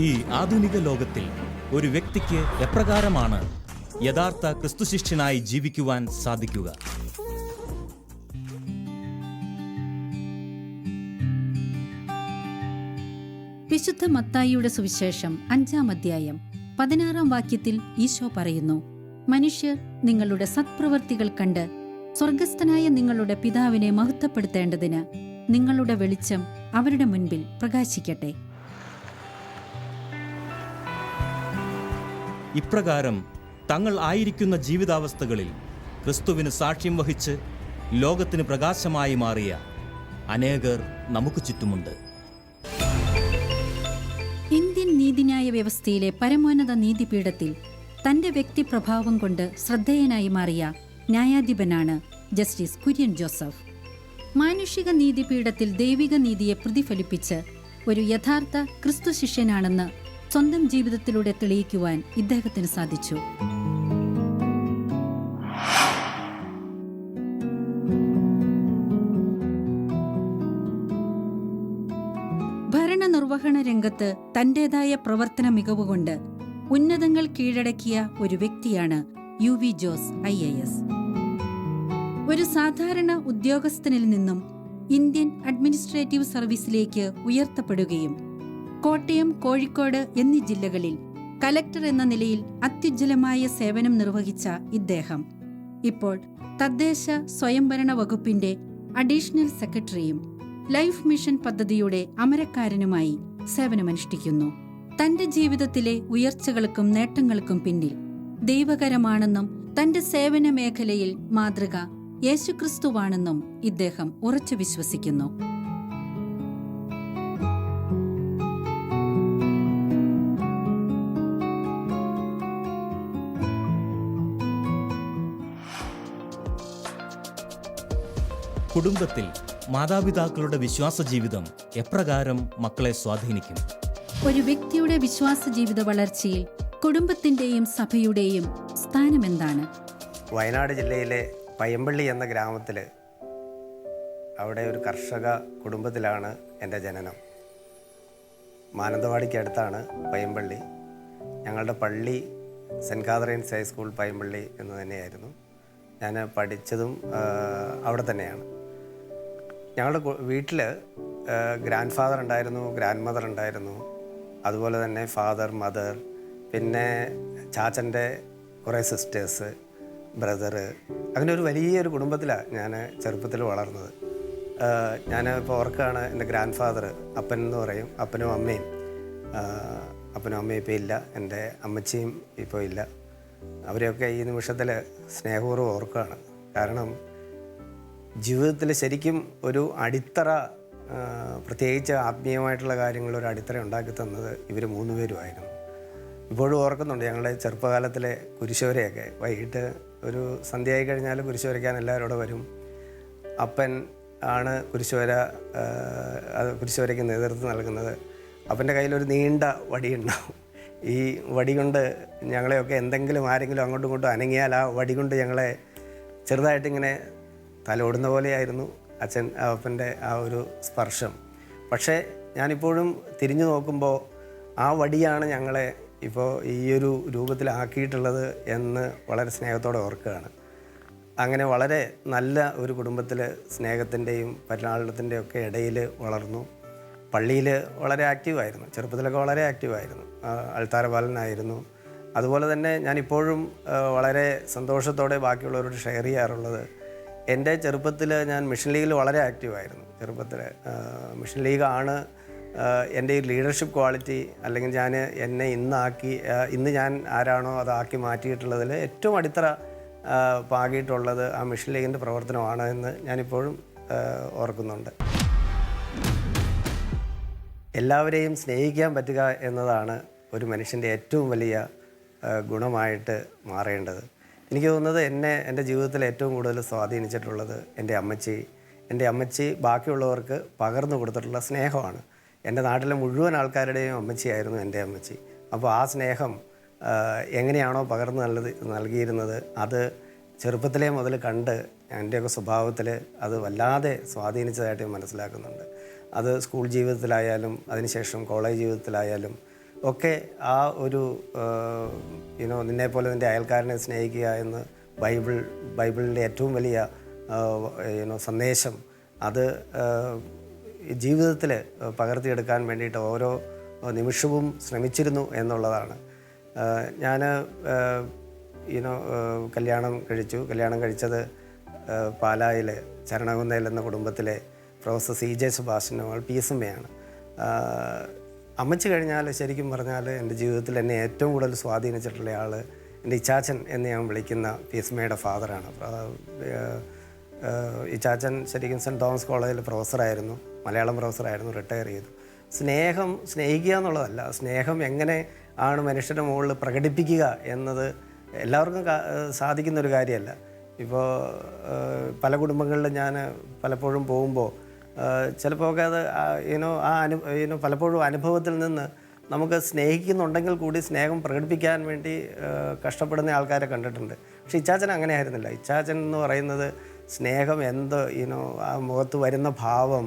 ഈ ആധുനിക ലോകത്തിൽ ഒരു വ്യക്തിക്ക് എപ്രകാരമാണ് യഥാർത്ഥ ക്രിസ്തുശിഷ്യനായി ജീവിക്കുവാൻ സാധിക്കുക? വിശുദ്ധ മത്തായിയുടെ സുവിശേഷം 5-ാം അധ്യായം 16-ാം വാക്യത്തിൽ ഈശോ പറയുന്നു, മനുഷ്യർ നിങ്ങളുടെ സത്പ്രവൃത്തികൾ കണ്ട് സ്വർഗസ്ഥനായ നിങ്ങളുടെ പിതാവിനെ മഹത്വപ്പെടുത്തേണ്ടതിന് നിങ്ങളുടെ വെളിച്ചം അവരുടെ മുൻപിൽ പ്രകാശിക്കട്ടെ. ഇപ്രകാരം തങ്ങൾ ആയിരിക്കുന്ന ജീവിതാവസ്ഥകളിൽ ക്രിസ്തുവിന് സാക്ഷ്യം വഹിച്ച് ലോകത്തിന് പ്രകാശമായി മാറിയ അനേകർ നമുക്ക് ചുറ്റുമുണ്ട്. ഇന്ത്യൻ നീതിന്യായ വ്യവസ്ഥയിലെ പരമോന്നത നീതിപീഠത്തിൽ തന്റെ വ്യക്തിപ്രഭാവം കൊണ്ട് ശ്രദ്ധേയനായി മാറിയ ന്യായാധിപനാണ് ജസ്റ്റിസ് കുര്യൻ ജോസഫ്. മാനുഷിക നീതിപീഠത്തിൽ ദൈവിക നീതിയെ പ്രതിഫലിപ്പിച്ച് ഒരു യഥാർത്ഥ ക്രിസ്തു ശിഷ്യനാണെന്ന് സ്വന്തം ജീവിതത്തിലൂടെ തെളിയിക്കുവാൻ ഇദ്ദേഹത്തിന് സാധിച്ചു. ഭരണനിർവഹണ രംഗത്ത് തന്റേതായ പ്രവർത്തന മികവുകൊണ്ട് ഉന്നതങ്ങൾ കീഴടക്കിയ ഒരു വ്യക്തിയാണ് UV ജോസ് IAS. ഒരു സാധാരണ ഉദ്യോഗസ്ഥനിൽ നിന്നും ഇന്ത്യൻ അഡ്മിനിസ്ട്രേറ്റീവ് സർവീസിലേക്ക് ഉയർത്തപ്പെടുകയും കോട്ടയം, കോഴിക്കോട് എന്നീ ജില്ലകളിൽ കലക്ടർ എന്ന നിലയിൽ അത്യുജ്വലമായ സേവനം നിർവഹിച്ച ഇദ്ദേഹം ഇപ്പോൾ തദ്ദേശ സ്വയംഭരണ വകുപ്പിന്റെ അഡീഷണൽ സെക്രട്ടറിയും ലൈഫ് മിഷൻ പദ്ധതിയുടെ അമരക്കാരനുമായി സേവനമനുഷ്ഠിക്കുന്നു. തന്റെ ജീവിതത്തിലെ ഉയർച്ചകൾക്കും നേട്ടങ്ങൾക്കും പിന്നിൽ ദൈവകരമാണെന്നും തന്റെ സേവന മേഖലയിൽ മാതൃക യേശുക്രിസ്തുവാണെന്നും ഇദ്ദേഹം ഉറച്ചു വിശ്വസിക്കുന്നു. കുടുംബത്തിൽ മാതാപിതാക്കളുടെ വിശ്വാസ ജീവിതം എപ്രകാരം മക്കളെ സ്വാധീനിക്കും? ഒരു വ്യക്തിയുടെ വിശ്വാസ ജീവിത വളർച്ചയിൽ കുടുംബത്തിന്റെയും സഭയുടെയും സ്ഥാനമെന്താണ്? വയനാട് ജില്ലയിലെ പയ്യമ്പള്ളി എന്ന ഗ്രാമത്തിൽ, അവിടെ ഒരു കർഷക കുടുംബത്തിലാണ് എൻ്റെ ജനനം. മാനന്തവാടിക്കടുത്താണ് പയ്യമ്പള്ളി. ഞങ്ങളുടെ പള്ളി സെൻറ്റ് കാതറീൻസ് ഹൈസ്കൂൾ പയ്യമ്പള്ളി എന്ന് തന്നെയായിരുന്നു. ഞാൻ പഠിച്ചതും അവിടെ തന്നെയാണ്. ഞങ്ങളുടെ വീട്ടിൽ ഗ്രാൻഡ് ഫാദർ ഉണ്ടായിരുന്നു, ഗ്രാൻഡ് മദർ ഉണ്ടായിരുന്നു, അതുപോലെ തന്നെ ഫാദർ, മദർ, പിന്നെ ചാച്ചൻ്റെ കുറേ സിസ്റ്റേഴ്സ്, ബ്രദറ്, അങ്ങനെ ഒരു വലിയൊരു കുടുംബത്തിലാണ് ഞാൻ ചെറുപ്പത്തിൽ വളർന്നത്. ഞാൻ ഇപ്പോൾ ഓർക്കുകയാണ്, എൻ്റെ ഗ്രാൻഡ് ഫാദർ, അപ്പൻ എന്ന് പറയും, അപ്പനും അമ്മയും ഇപ്പോൾ ഇല്ല. എൻ്റെ അമ്മച്ചിയും ഇപ്പോൾ ഇല്ല. അവരെയൊക്കെ ഈ നിമിഷത്തിൽ സ്നേഹപൂർവ്വം ഓർക്കുകയാണ്. കാരണം ജീവിതത്തിൽ ശരിക്കും ഒരു അടിത്തറ, പ്രത്യേകിച്ച് ആത്മീയമായിട്ടുള്ള കാര്യങ്ങൾ ഒരു അടിത്തറ ഉണ്ടാക്കി തന്നത് ഇവർ 3 പേരുമായിരുന്നു. ഇപ്പോഴും ഓർക്കുന്നുണ്ട് ഞങ്ങളുടെ ചെറുപ്പകാലത്തിലെ കുരിശുവരയൊക്കെ. വൈകിട്ട് ഒരു സന്ധ്യയായി കഴിഞ്ഞാൽ കുരിശ് വരയ്ക്കാൻ എല്ലാവരോടും വരും. അപ്പൻ ആണ് കുരിശുവരയ്ക്ക് നേതൃത്വം നൽകുന്നത്. അപ്പൻ്റെ കയ്യിലൊരു നീണ്ട വടിയുണ്ടാവും. ഈ വടി കൊണ്ട് ഞങ്ങളെയൊക്കെ ആരെങ്കിലും അങ്ങോട്ടും ഇങ്ങോട്ടും അനങ്ങിയാൽ ആ വടി കൊണ്ട് ഞങ്ങളെ ചെറുതായിട്ടിങ്ങനെ തലോടുന്ന പോലെയായിരുന്നു അപ്പൻ്റെ ആ ഒരു സ്പർശം. പക്ഷേ ഞാനിപ്പോഴും തിരിഞ്ഞു നോക്കുമ്പോൾ ആ വടിയാണ് ഞങ്ങളെ ഇപ്പോൾ ഈ ഒരു രൂപത്തിലാക്കിയിട്ടുള്ളത് എന്ന് വളരെ സ്നേഹത്തോടെ ഓർക്കുകയാണ്. അങ്ങനെ വളരെ നല്ല ഒരു കുടുംബത്തിൽ സ്നേഹത്തിൻ്റെയും പരിലാളനത്തിൻ്റെയും ഒക്കെ ഇടയിൽ വളർന്നു. പള്ളിയിൽ വളരെ ആക്റ്റീവായിരുന്നു, ചെറുപ്പത്തിലൊക്കെ വളരെ ആക്റ്റീവായിരുന്നു. അൾത്താരപാലനായിരുന്നു. അതുപോലെ തന്നെ ഞാനിപ്പോഴും വളരെ സന്തോഷത്തോടെ ബാക്കിയുള്ളവരോട് ഷെയർ ചെയ്യാറുള്ളത്, എൻ്റെ ചെറുപ്പത്തിൽ ഞാൻ മിഷൻ ലീഗിൽ വളരെ ആക്റ്റീവായിരുന്നു. ചെറുപ്പത്തിൽ മിഷൻ ലീഗാണ് എൻ്റെ ഈ ലീഡർഷിപ്പ് ക്വാളിറ്റി, അല്ലെങ്കിൽ എന്നെ ഇന്ന് ഞാൻ ആരാണോ അതാക്കി മാറ്റിയിട്ടുള്ളതിൽ ഏറ്റവും അടിത്തറ പാകിയിട്ടുള്ളത് ആ മിഷൻ ലീഗിൻ്റെ പ്രവർത്തനമാണ് എന്ന് ഞാനിപ്പോഴും ഓർക്കുന്നുണ്ട്. എല്ലാവരെയും സ്നേഹിക്കാൻ പറ്റുക എന്നതാണ് ഒരു മനുഷ്യൻ്റെ ഏറ്റവും വലിയ ഗുണമായിട്ട് മാറേണ്ടത്. എനിക്ക് തോന്നുന്നത് എൻ്റെ ജീവിതത്തിൽ ഏറ്റവും കൂടുതൽ സ്വാധീനിച്ചിട്ടുള്ളത് എൻ്റെ അമ്മച്ചി ബാക്കിയുള്ളവർക്ക് പകർന്നു കൊടുത്തിട്ടുള്ള സ്നേഹമാണ്. എൻ്റെ നാട്ടിലെ മുഴുവൻ ആൾക്കാരുടെയും അമ്മച്ചിയായിരുന്നു എൻ്റെ അമ്മച്ചി. അപ്പോൾ ആ സ്നേഹം എങ്ങനെയാണോ പകർന്നു നൽകിയിരുന്നത്, അത് ചെറുപ്പത്തിലേ മുതൽ കണ്ട് എൻ്റെയൊക്കെ സ്വഭാവത്തിൽ അത് വല്ലാതെ സ്വാധീനിച്ചതായിട്ട് മനസ്സിലാക്കുന്നുണ്ട്. അത് സ്കൂൾ ജീവിതത്തിലായാലും അതിനുശേഷം കോളേജ് ജീവിതത്തിലായാലും ഒക്കെ ആ ഒരു നിന്നെപ്പോലെ നിൻ്റെ അയൽക്കാരനെ സ്നേഹിക്കുക എന്ന് ബൈബിളിൻ്റെ ഏറ്റവും വലിയ സന്ദേശം അത് ജീവിതത്തിൽ പകർത്തിയെടുക്കാൻ വേണ്ടിയിട്ട് ഓരോ നിമിഷവും ശ്രമിച്ചിരുന്നു എന്നുള്ളതാണ്. ഞാൻ കല്യാണം കഴിച്ചത് പാലായിൽ ചരണകുന്നേൽ എന്ന കുടുംബത്തിലെ പ്രൊഫസർ CJ സുഭാഷിൻ്റെ മകൾ പീസമ്മയാണ്. അമ്മച്ചി കഴിഞ്ഞാൽ ശരിക്കും പറഞ്ഞാൽ എൻ്റെ ജീവിതത്തിൽ എന്നെ ഏറ്റവും കൂടുതൽ സ്വാധീനിച്ചിട്ടുള്ള ആൾ എൻ്റെ ഇച്ചാച്ചൻ എന്ന് ഞാൻ വിളിക്കുന്ന പീസമ്മയുടെ ഫാദറാണ്. ഇച്ചാച്ചൻ ശരിക്കും സെൻറ്റ് തോമസ് കോളേജിൽ പ്രൊഫസറായിരുന്നു, മലയാളം പ്രൊഫസറായിരുന്നു, റിട്ടയർ ചെയ്തു. സ്നേഹിക്കുക എന്നുള്ളതല്ല, സ്നേഹം എങ്ങനെ ആണ് മനുഷ്യരുടെ മുകളിൽ പ്രകടിപ്പിക്കുക എന്നത് എല്ലാവർക്കും സാധിക്കുന്നൊരു കാര്യമല്ല. ഇപ്പോൾ പല കുടുംബങ്ങളിലും ഞാൻ പലപ്പോഴും പോകുമ്പോൾ ചിലപ്പോൾ ഒക്കെ അത് പലപ്പോഴും അനുഭവത്തിൽ നിന്ന് നമുക്ക് സ്നേഹിക്കുന്നുണ്ടെങ്കിൽ കൂടി സ്നേഹം പ്രകടിപ്പിക്കാൻ വേണ്ടി കഷ്ടപ്പെടുന്ന ആൾക്കാരെ കണ്ടിട്ടുണ്ട്. പക്ഷേ ഇച്ചാച്ചൻ അങ്ങനെ ആയിരുന്നില്ല. ഇച്ചാച്ചൻ എന്ന് പറയുന്നത് സ്നേഹം ആ മുഖത്ത് വരുന്ന ഭാവം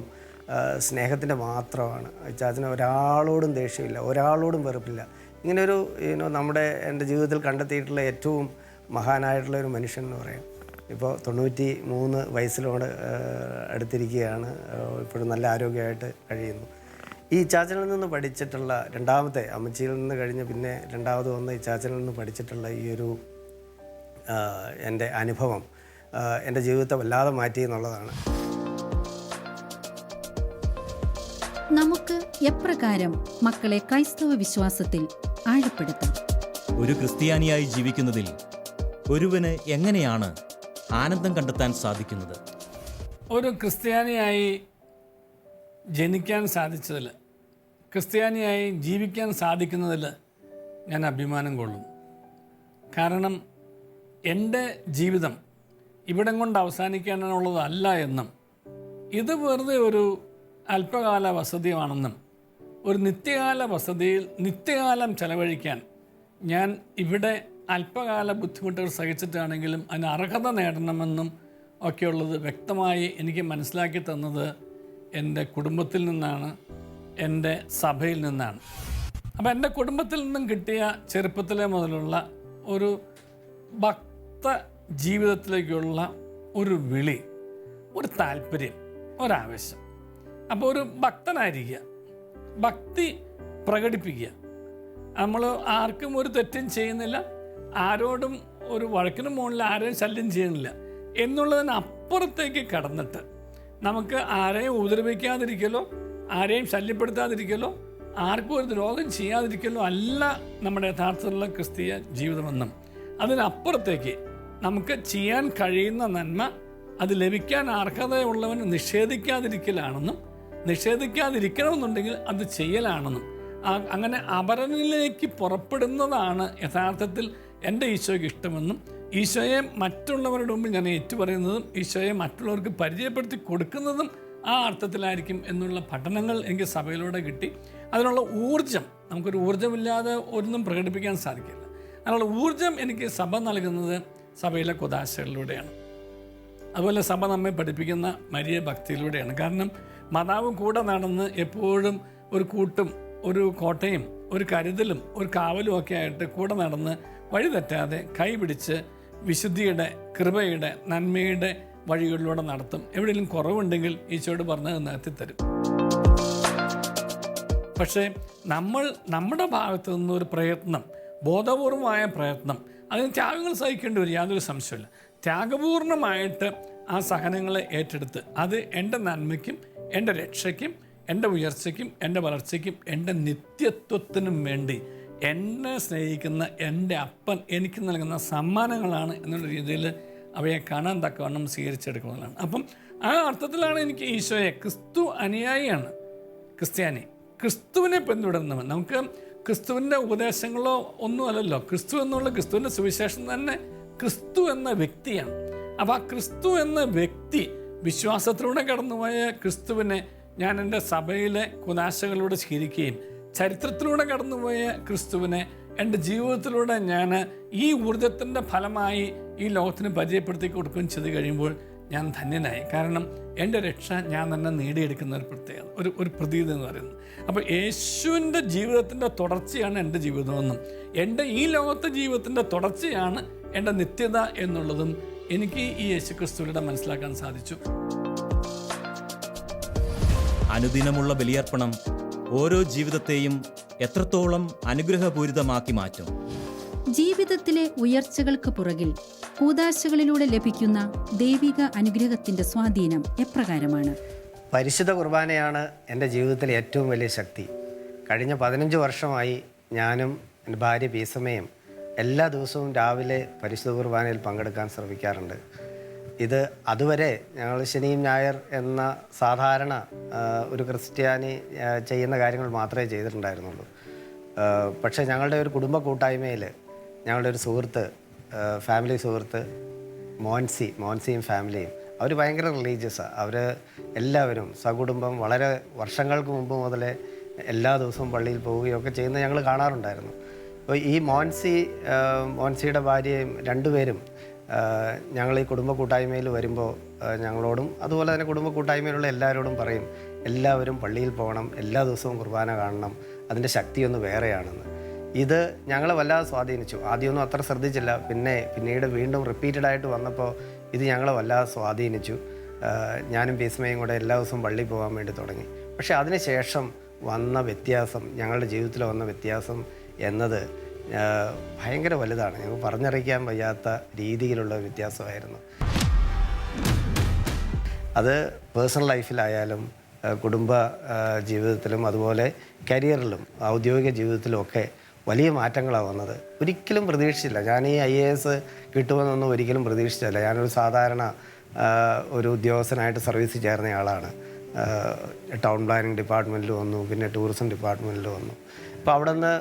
സ്നേഹത്തിൻ്റെ മാത്രമാണ്. ഇച്ചാച്ചന് ഒരാളോടും ദേഷ്യമില്ല, ഒരാളോടും വെറുപ്പില്ല. ഇങ്ങനൊരു എൻ്റെ ജീവിതത്തിൽ കണ്ടെത്തിയിട്ടുള്ള ഏറ്റവും മഹാനായിട്ടുള്ള ഒരു മനുഷ്യൻ എന്ന് പറയാം. ഇപ്പോൾ 93 വയസ്സിലോട് അടുത്തിരിക്കുകയാണ്. ഇപ്പോഴും നല്ല ആരോഗ്യമായിട്ട് കഴിയുന്നു. ഈ ഇച്ചാച്ചനിൽ നിന്ന് പഠിച്ചിട്ടുള്ള രണ്ടാമത്തെ, അമ്മച്ചിയിൽ നിന്ന് കഴിഞ്ഞ് പിന്നെ രണ്ടാമത് വന്ന ഇച്ചാച്ചനിൽ നിന്ന് പഠിച്ചിട്ടുള്ള ഈ ഒരു എൻ്റെ അനുഭവം എൻ്റെ ജീവിതത്തെ വല്ലാതെ മാറ്റി എന്നുള്ളതാണ്. നമുക്ക് എപ്രകാരം മക്കളെ ക്രൈസ്തവ വിശ്വാസത്തിൽ ആഴപ്പെടുത്താം? ഒരു ക്രിസ്ത്യാനിയായി ജീവിക്കുന്നതിൽ ഒരുവന് എങ്ങനെയാണ് ആനന്ദം കണ്ടെത്താൻ സാധിക്കുന്നത്? ഒരു ക്രിസ്ത്യാനിയായി ജനിക്കാൻ സാധിച്ചതിൽ, ക്രിസ്ത്യാനിയായി ജീവിക്കാൻ സാധിക്കുന്നതിൽ ഞാൻ അഭിമാനം കൊള്ളും. കാരണം എൻ്റെ ജീവിതം ഇവിടം കൊണ്ട് അവസാനിക്കാനുള്ളതല്ല എന്നും ഇത് വെറുതെ ഒരു അല്പകാല വസതിയാണെന്നും ഒരു നിത്യകാല വസതിയിൽ നിത്യകാലം ചെലവഴിക്കാൻ ഞാൻ ഇവിടെ അല്പകാല ബുദ്ധിമുട്ടുകൾ സഹിച്ചിട്ടാണെങ്കിലും അതിന് അർഹത നേടണമെന്നും ഒക്കെയുള്ളത് വ്യക്തമായി എനിക്ക് മനസ്സിലാക്കി തന്നത് എൻ്റെ കുടുംബത്തിൽ നിന്നാണ്, എൻ്റെ സഭയിൽ നിന്നാണ്. അപ്പോൾ എൻ്റെ കുടുംബത്തിൽ നിന്നും കിട്ടിയ ചെറുപ്പത്തിലെ മുതലുള്ള ഒരു ഭക്ത ജീവിതത്തിലേക്കുള്ള ഒരു വിളി, ഒരു താല്പര്യം, ഒരാവേശം. അപ്പോൾ ഒരു ഭക്തനായിരിക്കുക, ഭക്തി പ്രകടിപ്പിക്കുക. നമ്മൾ ആർക്കും ഒരു തെറ്റും ചെയ്യുന്നില്ല, ആരോടും ഒരു വഴക്കിനും മുകളിൽ ആരെയും ശല്യം ചെയ്യുന്നില്ല എന്നുള്ളതിനപ്പുറത്തേക്ക് കടന്നിട്ട് നമുക്ക് ആരെയും ഉപദ്രവിക്കാതിരിക്കലോ ആരെയും ശല്യപ്പെടുത്താതിരിക്കലോ ആർക്കും ഒരു ദ്രോഹം ചെയ്യാതിരിക്കലോ അല്ല നമ്മുടെ യഥാർത്ഥത്തിലുള്ള ക്രിസ്തീയ ജീവിതമെന്നും അതിനപ്പുറത്തേക്ക് നമുക്ക് ചെയ്യാൻ കഴിയുന്ന നന്മ അത് ലഭിക്കാൻ അർഹതയുള്ളവന് നിഷേധിക്കാതിരിക്കലാണെന്നും നിഷേധിക്കാതിരിക്കണമെന്നുണ്ടെങ്കിൽ അത് ചെയ്യലാണെന്നും അങ്ങനെ അപരനിലേക്ക് പുറപ്പെടുന്നതാണ് യഥാർത്ഥത്തിൽ എൻ്റെ ഈശോയ്ക്ക് ഇഷ്ടമെന്നും ഈശോയെ മറ്റുള്ളവരുടെ മുമ്പിൽ ഞാൻ ഏറ്റുപറയുന്നതും ഈശോയെ മറ്റുള്ളവർക്ക് പരിചയപ്പെടുത്തി കൊടുക്കുന്നതും ആ അർത്ഥത്തിലായിരിക്കും എന്നുള്ള പഠനങ്ങൾ എനിക്ക് സഭയിലൂടെ കിട്ടി. അതിനുള്ള ഊർജം, നമുക്കൊരു ഊർജ്ജമില്ലാതെ ഒന്നും പ്രകടിപ്പിക്കാൻ സാധിക്കില്ല. അതിനുള്ള ഊർജം എനിക്ക് സഭ നൽകുന്നത് സഭയിലെ കുദാശകളിലൂടെയാണ്. അതുപോലെ സഭ നമ്മെ പഠിപ്പിക്കുന്ന മരിയ ഭക്തിയിലൂടെയാണ്. കാരണം മാതാവ് കൂടെ നടന്ന് എപ്പോഴും ഒരു കൂട്ടും ഒരു കോട്ടയും ഒരു കരുതലും ഒരു കാവലും ഒക്കെ ആയിട്ട് കൂടെ നടന്ന് വഴി തെറ്റാതെ കൈപിടിച്ച് വിശുദ്ധിയുടെ, കൃപയുടെ, നന്മയുടെ വഴികളിലൂടെ നടത്തും. എവിടെയെങ്കിലും കുറവുണ്ടെങ്കിൽ ഈശോയോട് പറഞ്ഞത് നികത്തിത്തരും. പക്ഷേ നമ്മുടെ ഭാഗത്തു നിന്നൊരു പ്രയത്നം, ബോധപൂർവമായ പ്രയത്നം, അതിന് ത്യാഗങ്ങൾ സഹിക്കേണ്ടി വരും, യാതൊരു സംശയമില്ല. ത്യാഗപൂർണമായിട്ട് ആ സഹനങ്ങളെ ഏറ്റെടുത്ത് അത് എൻ്റെ നന്മയ്ക്കും എൻ്റെ രക്ഷയ്ക്കും എൻ്റെ ഉയർച്ചയ്ക്കും എൻ്റെ വളർച്ചയ്ക്കും എൻ്റെ നിത്യത്വത്തിനും വേണ്ടി എന്നെ സ്നേഹിക്കുന്ന എൻ്റെ അപ്പൻ എനിക്ക് നൽകുന്ന സമ്മാനങ്ങളാണ് എന്നുള്ള രീതിയിൽ അവയെ കാണാൻ തക്കവണ്ണം സ്വീകരിച്ചെടുക്കുന്നതാണ്. അപ്പം ആ അർത്ഥത്തിലാണ് എനിക്ക് ഈശോയെ, ക്രിസ്തു അനുയായിയാണ് ക്രിസ്ത്യാനി, ക്രിസ്തുവിനെ പിന്തുടരുന്നവൻ. നമുക്ക് ക്രിസ്തുവിൻ്റെ ഉപദേശങ്ങളോ ഒന്നുമല്ലല്ലോ, ക്രിസ്തു എന്നുള്ള ക്രിസ്തുവിൻ്റെ സുവിശേഷം തന്നെ ക്രിസ്തു എന്ന വ്യക്തിയാണ്. അപ്പോൾ ആ ക്രിസ്തു എന്ന വ്യക്തി, വിശ്വാസത്തിലൂടെ കടന്നുപോയ ക്രിസ്തുവിനെ ഞാൻ എൻ്റെ സഭയിലെ കുദാശകളിലൂടെ സ്വീകരിക്കുകയും ചരിത്രത്തിലൂടെ കടന്നുപോയ ക്രിസ്തുവിനെ എൻ്റെ ജീവിതത്തിലൂടെ ഞാൻ ഈ ഊർജത്തിൻ്റെ ഫലമായി ഈ ലോകത്തിന് പരിചയപ്പെടുത്തി കൊടുക്കുകയും ചെയ്ത് കഴിയുമ്പോൾ ഞാൻ ധന്യനായി. കാരണം എൻ്റെ രക്ഷ ഞാൻ തന്നെ നേടിയെടുക്കുന്ന ഒരു പ്രത്യേകത, ഒരു പ്രതീതി എന്ന് പറയുന്നത്. അപ്പോൾ യേശുവിൻ്റെ ജീവിതത്തിൻ്റെ തുടർച്ചയാണ് എൻ്റെ ജീവിതമെന്നും എൻ്റെ ഈ ലോകത്തെ ജീവിതത്തിൻ്റെ തുടർച്ചയാണ് എൻ്റെ നിത്യത എന്നുള്ളതും എനിക്ക് ഈ യേശുക്രിസ്തുവിലൂടെ മനസ്സിലാക്കാൻ സാധിച്ചു. അനുദിനമുള്ള ബലിയർപ്പണം ഓരോ ജീവിതത്തെയും എത്രത്തോളം അനുഗ്രഹപൂരിതമാക്കി മാറ്റും. ജീവിതത്തിലെ ഉയർച്ചകൾക്ക് പുറകിൽ കൂദാശകളിലൂടെ ലഭിക്കുന്ന ദൈവിക അനുഗ്രഹത്തിന്റെ സ്വാധീനം എപ്രകാരമാണ്? പരിശുദ്ധ കുർബാനയാണ് എൻ്റെ ജീവിതത്തിലെ ഏറ്റവും വലിയ ശക്തി. കഴിഞ്ഞ 15 വർഷമായി ഞാനും എൻ്റെ ഭാര്യ പീസമ്മയും എല്ലാ ദിവസവും രാവിലെ പരിശുദ്ധ കുർബാനയിൽ പങ്കെടുക്കാൻ ശ്രമിക്കാറുണ്ട്. ഇത് അതുവരെ ഞങ്ങൾ ശനിയും ഞായർ എന്ന സാധാരണ ഒരു ക്രിസ്ത്യാനി ചെയ്യുന്ന കാര്യങ്ങൾ മാത്രമേ ചെയ്തിട്ടുണ്ടായിരുന്നുള്ളൂ. പക്ഷേ ഞങ്ങളുടെ ഒരു കുടുംബ കൂട്ടായ്മയിൽ ഞങ്ങളുടെ ഒരു സുഹൃത്ത്, ഫാമിലി സുഹൃത്ത് മോൻസിയും ഫാമിലിയും, അവർ ഭയങ്കര റിലീജിയസാണ്. അവർ എല്ലാവരും സകുടുംബം വളരെ വർഷങ്ങൾക്ക് മുമ്പ് മുതലേ എല്ലാ ദിവസവും പള്ളിയിൽ പോവുകയൊക്കെ ചെയ്യുന്നത് ഞങ്ങൾ കാണാറുണ്ടായിരുന്നു. അപ്പോൾ ഈ മോൻസിയുടെ ഭാര്യയും രണ്ടുപേരും ഞങ്ങൾ ഈ കുടുംബ കൂട്ടായ്മയിൽ വരുമ്പോൾ ഞങ്ങളോടും അതുപോലെ തന്നെ കുടുംബ കൂട്ടായ്മയിലുള്ള എല്ലാവരോടും പറയും, എല്ലാവരും പള്ളിയിൽ പോകണം, എല്ലാ ദിവസവും കുർബാന കാണണം, അതിൻ്റെ ശക്തിയൊന്ന് വേറെയാണെന്ന്. ഇത് ഞങ്ങളെ വല്ലാതെ സ്വാധീനിച്ചു. ആദ്യമൊന്നും അത്ര ശ്രദ്ധിച്ചില്ല, പിന്നീട് വീണ്ടും റിപ്പീറ്റഡായിട്ട് വന്നപ്പോൾ ഇത് ഞങ്ങളെ വല്ലാതെ സ്വാധീനിച്ചു. ഞാനും പീസ്മയും കൂടെ എല്ലാ ദിവസവും പള്ളിയിൽ പോകാൻ വേണ്ടി തുടങ്ങി. പക്ഷേ അതിനുശേഷം വന്ന വ്യത്യാസം, ഞങ്ങളുടെ ജീവിതത്തിൽ വന്ന വ്യത്യാസം എന്നത് ഭയങ്കര വലുതാണ്. ഞങ്ങൾക്ക് പറഞ്ഞറിയിക്കാൻ വയ്യാത്ത രീതിയിലുള്ള വ്യത്യാസമായിരുന്നു. അത് പേഴ്സണൽ ലൈഫിലായാലും കുടുംബ ജീവിതത്തിലും അതുപോലെ കരിയറിലും ഔദ്യോഗിക ജീവിതത്തിലും ഒക്കെ വലിയ മാറ്റങ്ങളാണ് വന്നത്. ഒരിക്കലും പ്രതീക്ഷിച്ചില്ല. ഞാൻ ഈ IAS കിട്ടുമെന്നൊന്നും ഒരിക്കലും പ്രതീക്ഷിച്ചില്ല. ഞാനൊരു സാധാരണ ഒരു ഉദ്യോഗസ്ഥനായിട്ട് സർവീസിൽ ചേർന്നയാളാണ്. ടൗൺ പ്ലാനിങ് ഡിപ്പാർട്ട്മെൻറ്റിൽ വന്നു, പിന്നെ ടൂറിസം ഡിപ്പാർട്ട്മെൻറ്റിൽ വന്നു. അപ്പോൾ അവിടെ നിന്ന്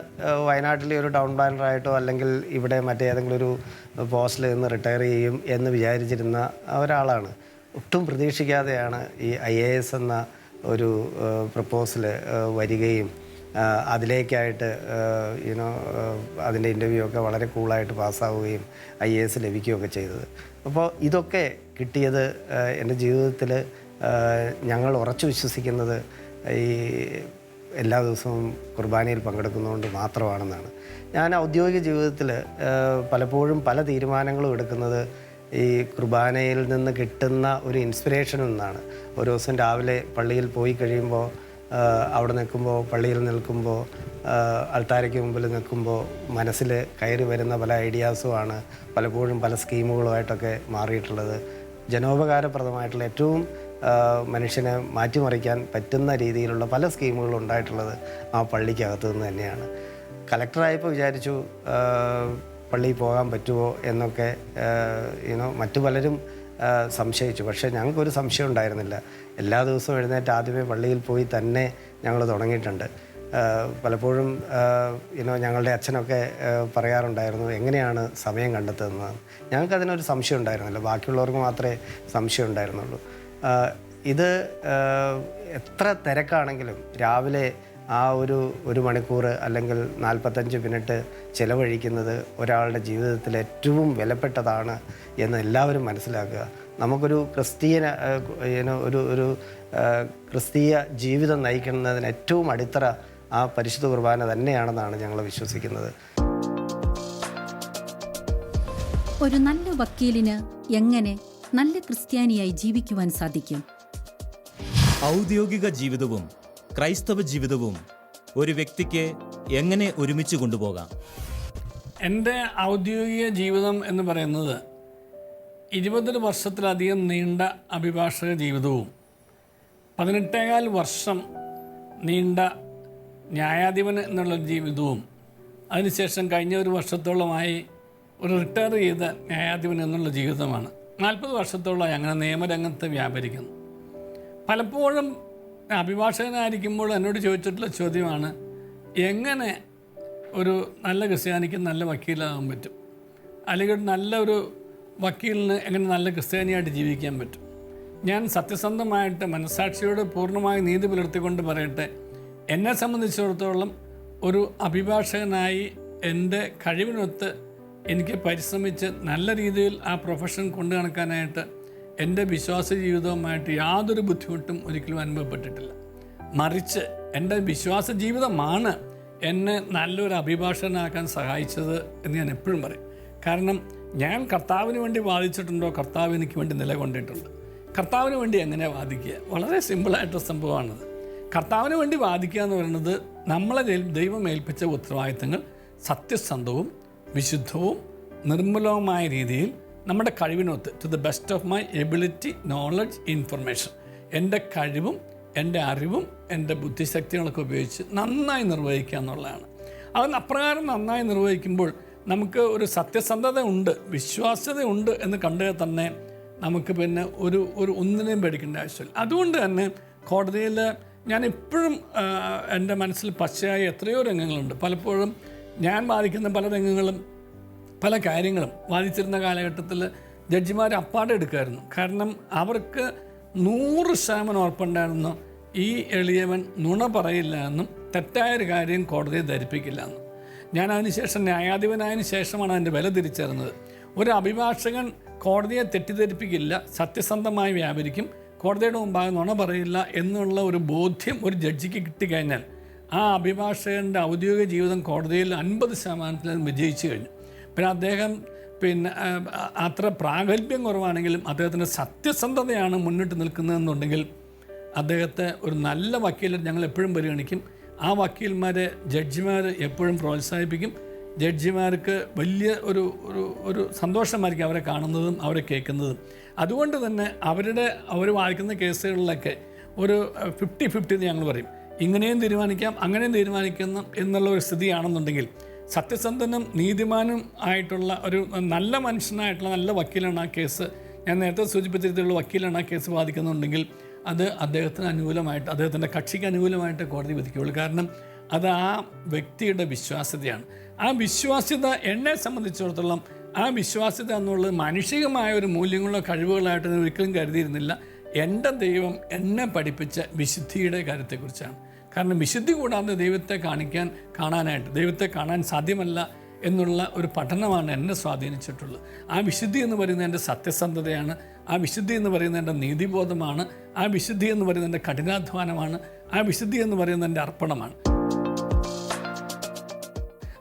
വയനാട്ടിലെ ഒരു ടൗൺ പ്ലാനറായിട്ടോ അല്ലെങ്കിൽ ഇവിടെ മറ്റേതെങ്കിലും ഒരു പോസ്റ്റിൽ നിന്ന് റിട്ടയർ ചെയ്യും എന്ന് വിചാരിച്ചിരുന്ന ഒരാളാണ്. ഒട്ടും പ്രതീക്ഷിക്കാതെയാണ് ഈ IAS എന്ന ഒരു പ്രപ്പോസൽ വരികയും അതിലേക്കായിട്ട് അതിൻ്റെ ഇൻ്റർവ്യൂ ഒക്കെ വളരെ കൂളായിട്ട് പാസ്സാവുകയും IAS ലഭിക്കുകയൊക്കെ ചെയ്തത്. അപ്പോൾ ഇതൊക്കെ കിട്ടിയത് എൻ്റെ ജീവിതത്തിൽ ഞങ്ങൾ ഉറച്ചു വിശ്വസിക്കുന്നത് ഈ എല്ലാ ദിവസവും കുർബാനയിൽ പങ്കെടുക്കുന്നതുകൊണ്ട് മാത്രമാണെന്നാണ്. ഞാൻ ഔദ്യോഗിക ജീവിതത്തിൽ പലപ്പോഴും പല തീരുമാനങ്ങളും എടുക്കുന്നത് ഈ കുർബാനയിൽ നിന്ന് കിട്ടുന്ന ഒരു ഇൻസ്പിറേഷനിൽ നിന്നാണ്. ഒരു ദിവസം രാവിലെ പള്ളിയിൽ പോയി കഴിയുമ്പോൾ അവിടെ നിൽക്കുമ്പോൾ, പള്ളിയിൽ നിൽക്കുമ്പോൾ, അൾത്താരയ്ക്ക് മുമ്പിൽ നിൽക്കുമ്പോൾ മനസ്സിൽ കയറി വരുന്ന പല ഐഡിയാസുമാണ് പലപ്പോഴും പല സ്കീമുകളുമായിട്ടൊക്കെ മാറിയിട്ടുള്ളത്. ജനോപകാരപ്രദമായിട്ടുള്ള ഏറ്റവും മനുഷ്യനെ മാറ്റിമറിക്കാൻ പറ്റുന്ന രീതിയിലുള്ള പല സ്കീമുകളും ഉണ്ടായിട്ടുള്ളത് ആ പള്ളിക്കകത്ത് നിന്ന് തന്നെയാണ്. കലക്ടറായപ്പോൾ വിചാരിച്ചു പള്ളിയിൽ പോകാൻ പറ്റുമോ എന്നൊക്കെ മറ്റു പലരും സംശയിച്ചു. പക്ഷേ ഞങ്ങൾക്കൊരു സംശയം ഉണ്ടായിരുന്നില്ല. എല്ലാ ദിവസവും എഴുന്നേറ്റ് ആദ്യമേ പള്ളിയിൽ പോയി തന്നെ ഞങ്ങൾ തുടങ്ങിയിട്ടുണ്ട്. പലപ്പോഴും ഞങ്ങളുടെ അച്ഛനൊക്കെ പറയാറുണ്ടായിരുന്നു, എങ്ങനെയാണ് സമയം കണ്ടെത്തുന്നത്. ഞങ്ങൾക്കതിനൊരു സംശയം ഉണ്ടായിരുന്നില്ല, ബാക്കിയുള്ളവർക്ക് മാത്രമേ സംശയം ഉണ്ടായിരുന്നുള്ളൂ. ഇത് എത്ര തിരക്കാണെങ്കിലും രാവിലെ ആ ഒരു മണിക്കൂർ അല്ലെങ്കിൽ 45 മിനിറ്റ് ചിലവഴിക്കുന്നത് ഒരാളുടെ ജീവിതത്തിൽ ഏറ്റവും വിലപ്പെട്ടതാണ് എന്ന് എല്ലാവരും മനസ്സിലാക്കുക. നമുക്കൊരു ക്രിസ്തീയ ജീവിതം നയിക്കുന്നതിന് ഏറ്റവും അടിത്തറ ആ പരിശുദ്ധ കുർബാന തന്നെയാണെന്നാണ് ഞങ്ങൾ വിശ്വസിക്കുന്നത്. ഒരു നല്ല വക്കീലിന് എങ്ങനെ നല്ല ക്രിസ്ത്യാനിയായി ജീവിക്കുവാൻ സാധിക്കും? ഔദ്യോഗിക ജീവിതവും ക്രൈസ്തവ ജീവിതവും ഒരു വ്യക്തിക്ക് എങ്ങനെ ഒരുമിച്ച് കൊണ്ടുപോകാം? എൻ്റെ ഔദ്യോഗിക ജീവിതം എന്ന് പറയുന്നത് 20 വർഷത്തിലധികം നീണ്ട അഭിഭാഷക ജീവിതവും 18 വർഷം നീണ്ട ന്യായാധിപൻ എന്നുള്ള ജീവിതവും അതിനുശേഷം കഴിഞ്ഞ ഒരു വർഷത്തോളമായി ഒരു റിട്ടയർ ചെയ്ത ന്യായാധിപൻ എന്നുള്ള ജീവിതമാണ്. 40 വർഷത്തോളമായി അങ്ങനെ നിയമരംഗത്ത് വ്യാപരിക്കുന്നു. പലപ്പോഴും അഭിഭാഷകനായിരിക്കുമ്പോൾ എന്നോട് ചോദിച്ചിട്ടുള്ള ചോദ്യമാണ്, എങ്ങനെ ഒരു നല്ല ക്രിസ്ത്യാനിക്ക് നല്ല വക്കീലാകാൻ പറ്റും, അല്ലെങ്കിൽ നല്ലൊരു വക്കീലിന് എങ്ങനെ നല്ല ക്രിസ്ത്യാനിയായിട്ട് ജീവിക്കാൻ പറ്റും? ഞാൻ സത്യസന്ധമായിട്ട് മനസ്സാക്ഷിയോട് പൂർണ്ണമായി നീതി പുലർത്തിക്കൊണ്ട് പറയട്ടെ, എന്നെ സംബന്ധിച്ചിടത്തോളം ഒരു അഭിഭാഷകനായി എൻ്റെ കഴിവിനൊത്ത് എനിക്ക് പരിശ്രമിച്ച് നല്ല രീതിയിൽ ആ പ്രൊഫഷൻ കൊണ്ടു നടക്കാനായിട്ട് എൻ്റെ വിശ്വാസ ജീവിതവുമായിട്ട് യാതൊരു ബുദ്ധിമുട്ടും ഒരിക്കലും അനുഭവപ്പെട്ടിട്ടില്ല. മറിച്ച് എൻ്റെ വിശ്വാസ ജീവിതമാണ് എന്നെ നല്ലൊരു അഭിഭാഷകനാക്കാൻ സഹായിച്ചത് എന്ന് ഞാൻ എപ്പോഴും പറയും. കാരണം ഞാൻ കർത്താവിന് വേണ്ടി വാദിച്ചിട്ടുണ്ടോ? കർത്താവ് എനിക്ക് വേണ്ടി നിലകൊണ്ടിട്ടുണ്ട്. കർത്താവിന് വേണ്ടി എങ്ങനെയാണ് വാദിക്കുക? വളരെ സിമ്പിളായിട്ടൊരു സംഭവമാണത്. കർത്താവിന് വേണ്ടി വാദിക്കുക എന്ന് പറയുന്നത് നമ്മളെ ദൈവം ഏൽപ്പിച്ച ഉത്തരവാദിത്തങ്ങൾ സത്യസന്ധവും വിശുദ്ധവും നിർമ്മലവുമായ രീതിയിൽ നമ്മുടെ കഴിവിനൊത്ത്, to the best of my ability, knowledge, information, എൻ്റെ കഴിവും എൻ്റെ അറിവും എൻ്റെ ബുദ്ധിശക്തികളൊക്കെ ഉപയോഗിച്ച് നന്നായി നിർവഹിക്കുക എന്നുള്ളതാണ്. അത് അപ്രകാരം നന്നായി നിർവഹിക്കുമ്പോൾ നമുക്ക് ഒരു സത്യസന്ധത ഉണ്ട്, വിശ്വാസ്യത ഉണ്ട് എന്ന് കണ്ടേ തന്നെ നമുക്ക് പിന്നെ ഒരു ഒന്നിനെയും പേടിക്കേണ്ട ആവശ്യമില്ല. അതുകൊണ്ട് തന്നെ കോടതിയിൽ ഞാൻ ഇപ്പോഴും എൻ്റെ മനസ്സിൽ പച്ചയായ എത്രയോ രംഗങ്ങളുണ്ട്. പലപ്പോഴും ഞാൻ വാദിക്കുന്ന പല രംഗങ്ങളും പല കാര്യങ്ങളും വാദിച്ചിരുന്ന കാലഘട്ടത്തിൽ ജഡ്ജിമാർ അപ്പാടെ എടുക്കുമായിരുന്നു. കാരണം അവർക്ക് 100% ഉറപ്പുണ്ടായിരുന്നു ഈ എളിയവൻ നുണ പറയില്ല എന്നും തെറ്റായൊരു കാര്യം കോടതിയെ ധരിപ്പിക്കില്ല എന്നും. ഞാൻ അതിനുശേഷം ന്യായാധിപനായതിനു ശേഷമാണ് അതിൻ്റെ വില തിരിച്ചറിഞ്ഞത്. ഒരു അഭിഭാഷകൻ കോടതിയെ തെറ്റിദ്ധരിപ്പിക്കില്ല, സത്യസന്ധമായി വ്യാപരിക്കും, കോടതിയുടെ മുമ്പാകെ നുണ പറയില്ല എന്നുള്ള ഒരു ബോധ്യം ഒരു ജഡ്ജിക്ക് കിട്ടിക്കഴിഞ്ഞാൽ ആ അഭിഭാഷകൻ്റെ ഔദ്യോഗിക ജീവിതം കോടതിയിൽ 50% വിജയിച്ചു കഴിഞ്ഞു. പിന്നെ അദ്ദേഹം അത്ര പ്രാഗൽഭ്യം കുറവാണെങ്കിലും അദ്ദേഹത്തിൻ്റെ സത്യസന്ധതയാണ് മുന്നിട്ട് നിൽക്കുന്നതെന്നുണ്ടെങ്കിൽ അദ്ദേഹത്തെ ഒരു നല്ല വക്കീൽ ഞങ്ങൾ എപ്പോഴും പരിഗണിക്കും. ആ വക്കീൽമാരെ ജഡ്ജിമാർ എപ്പോഴും പ്രോത്സാഹിപ്പിക്കും. ജഡ്ജിമാർക്ക് വലിയ ഒരു സന്തോഷമായിരിക്കും അവരെ കാണുന്നതും അവരെ കേൾക്കുന്നതും. അതുകൊണ്ട് തന്നെ അവർ വായിക്കുന്ന കേസുകളിലൊക്കെ ഒരു 50-50 ഞങ്ങൾ പറയും. ഇങ്ങനെയും തീരുമാനിക്കാം, അങ്ങനെയും തീരുമാനിക്കണം എന്നുള്ള ഒരു സ്ഥിതിയാണെന്നുണ്ടെങ്കിൽ സത്യസന്ധനും നീതിമാനും ആയിട്ടുള്ള ഒരു നല്ല മനുഷ്യനായിട്ടുള്ള നല്ല വക്കീലാണ് ആ കേസ്, ഞാൻ നേരത്തെ സൂചിപ്പിച്ചിട്ടുള്ള വക്കീലാണ് ആ കേസ് വാദിക്കുന്നുണ്ടെങ്കിൽ അത് അദ്ദേഹത്തിന് അനുകൂലമായിട്ട്, അദ്ദേഹത്തിൻ്റെ കക്ഷിക്ക് അനുകൂലമായിട്ട് കോടതി വിധിക്കുകയുള്ളൂ. കാരണം അത് ആ വ്യക്തിയുടെ വിശ്വാസ്യതയാണ്. ആ വിശ്വാസ്യത എന്നെ സംബന്ധിച്ചിടത്തോളം ആ വിശ്വാസ്യത എന്നുള്ളത് മാനുഷികമായ ഒരു മൂല്യങ്ങളോ കഴിവുകളായിട്ട് ഞാൻ ഒരിക്കലും കരുതിയിരുന്നില്ല. എൻ്റെ ദൈവം എന്നെ പഠിപ്പിച്ച വിശുദ്ധിയുടെ കാര്യത്തെക്കുറിച്ചാണ്. കാരണം വിശുദ്ധി കൂടാതെ ദൈവത്തെ കാണാനായിട്ട് ദൈവത്തെ കാണാൻ സാധ്യമല്ല എന്നുള്ള ഒരു പഠനമാണ് എന്നെ സ്വാധീനിച്ചിട്ടുള്ളത്. ആ വിശുദ്ധി എന്ന് പറയുന്നത് എൻ്റെ സത്യസന്ധതയാണ്. ആ വിശുദ്ധി എന്ന് പറയുന്നത് എൻ്റെ നീതിബോധമാണ്. ആ വിശുദ്ധി എന്ന് പറയുന്നത് എൻ്റെ കഠിനാധ്വാനമാണ്. ആ വിശുദ്ധി എന്ന് പറയുന്നത് എൻ്റെ അർപ്പണമാണ്.